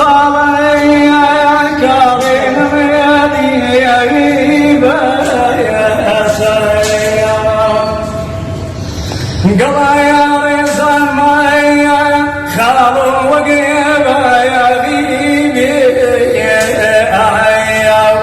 صالي كارين ميدي يغيب يا سيام قضى يا رزان ماي خالو وقريب يغيب يا عيام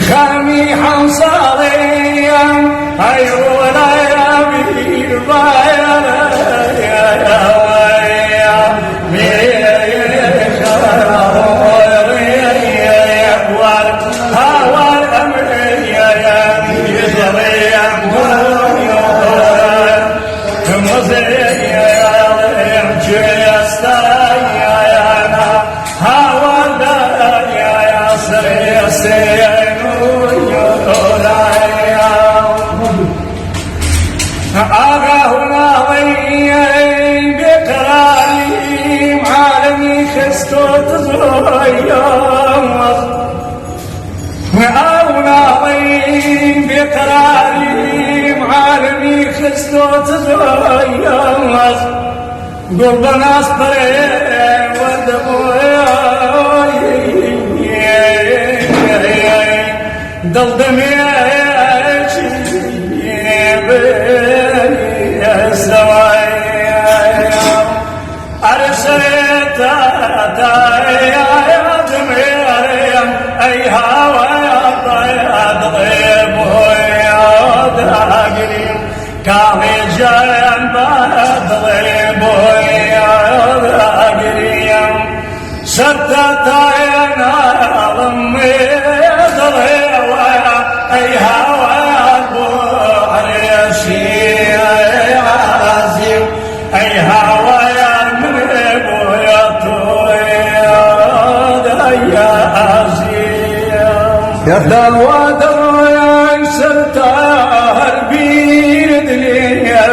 خامي حصريا عيونا يا بيضايا آغاهنا ضيّي بقراري عالمي خستوت زويّم آغاهنا ضيّي بقراري عالمي خستوت زويّم قربنا أصبري وردبوي دلدمي أرسلت يا دميريم أي هوا ضيب يا داقريم كامي جايم ضيب يا داقريم ستت يا نظمي ضيب أي هوا أي هوا يا منيب يا طويل يا عزيز يا دلوادر يا ستار بيد ليك يا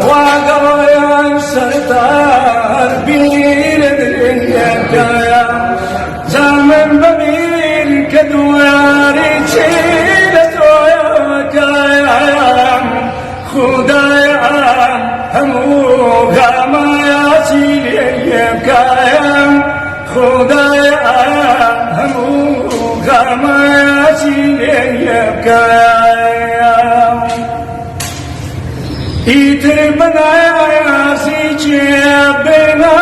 وادر يا ستار بيد ليك يا زمن بمين كدواري تشيلت وياك يا خدايا هموغا ما ياسيليك يا خدايا هموغا ما ياسيليك يا يتربنا يا سيجي بنا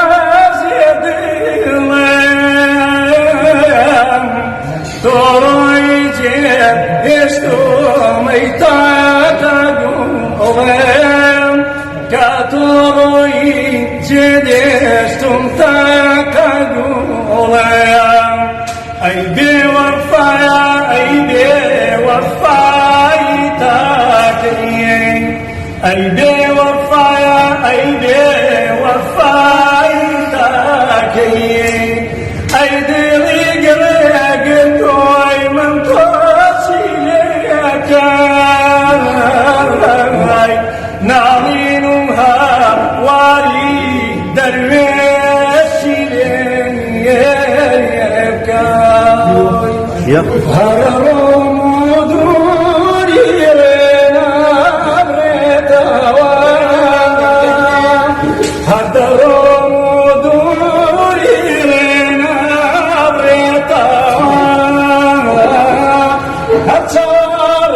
زيدلم توروي جيب يستو ميتاتا قوم كاتوروي جديستم تاكاقولم أي بوفايا أي بوفاي تاكين أي بوفايا أي بوفاي تاكين أي دلي قريق دوي من توصيليك نعلنها واري درويش ليك هرروا مدوري لنا بريدوا هرروا مدوري لنا بريدوا هتصار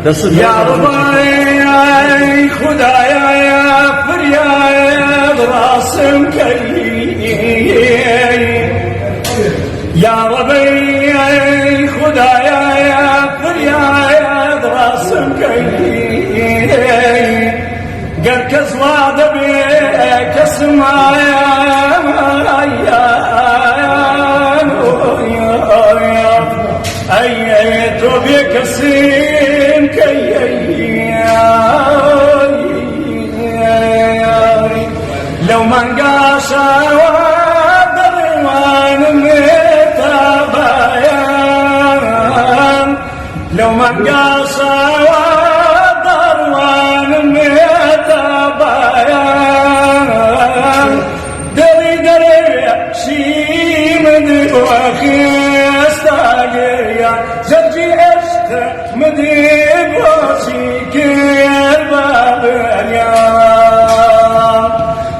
دەست یا ڕبای خودایە فریاد ڕاستم کەی یا ڕبای خودایە فریاد ڕاستم کەی گەر کەس وا دەبێ کەسم تۆ بێ کەسم کەی لەو مانگاشاوە دەڕێوانم تابایان لەو مانگاشاوە دەڕوانم تابایان دڵی دەرێ شیمن وەخێستا گەریان زەرجی عشق مدی بۆچی کرد بابریان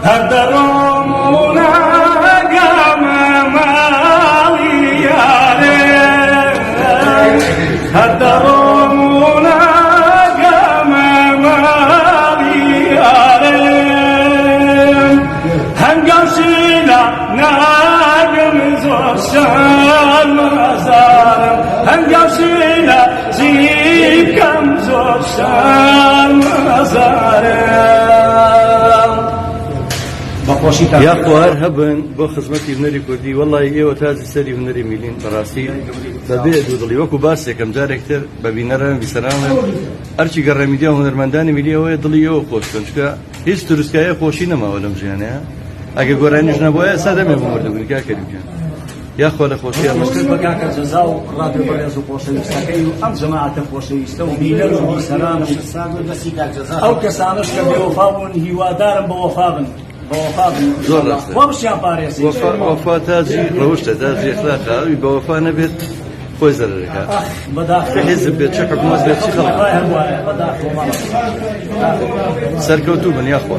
هەر دەڕۆم و ناگەمە ماڵی یارێ هەر دەڕۆم و ناگەمە ماڵی یارێ هەنگاوشیلا ناگەم زۆر شان مەزارم هەنگاوشیلا جیبکەم زۆر شان مەزارم یا خوار هەبن بۆ خزمەتی هونەری کوردی وەڵی ئێوە تازی سەری هونەری میلین بەڕاستی بەبێ دوودڵی وەکو باسێکم جارێکتر بە بینەران بیسەرانە هەرچی گەڕێمیدیا هونەرمەندانی میلی ئەوەیە دڵی ئەوە خۆش بکەن چکە هیچ تروسکایە خۆشی نەماوە لەم ژیانەیە ئەگە گۆرانیش نەبووایە سادەمێ بۆ مردبوون کا کەریمجان یاخوا لە خۆشی مشکل بەکاکە جەزا و ڕادیۆ بەڕێز و خۆشەویستەکەی و ئەم جەماعەتە خۆشەویستە و میلەر و بیسەران ئەو کەسانش کە بێوەفا بوون هیوادارم بە وەفا بن زۆر ڕاستە وە بشیان پارێزی وەفا تاجی ڕەوشتە تاجی ئەخلاقە بە وەفا نەبێت خۆی زەرەکە کە حیزب بێت چه حکومەت بێت چی خەڵک بەداخڵ سەرکەوتوو بن یاخوا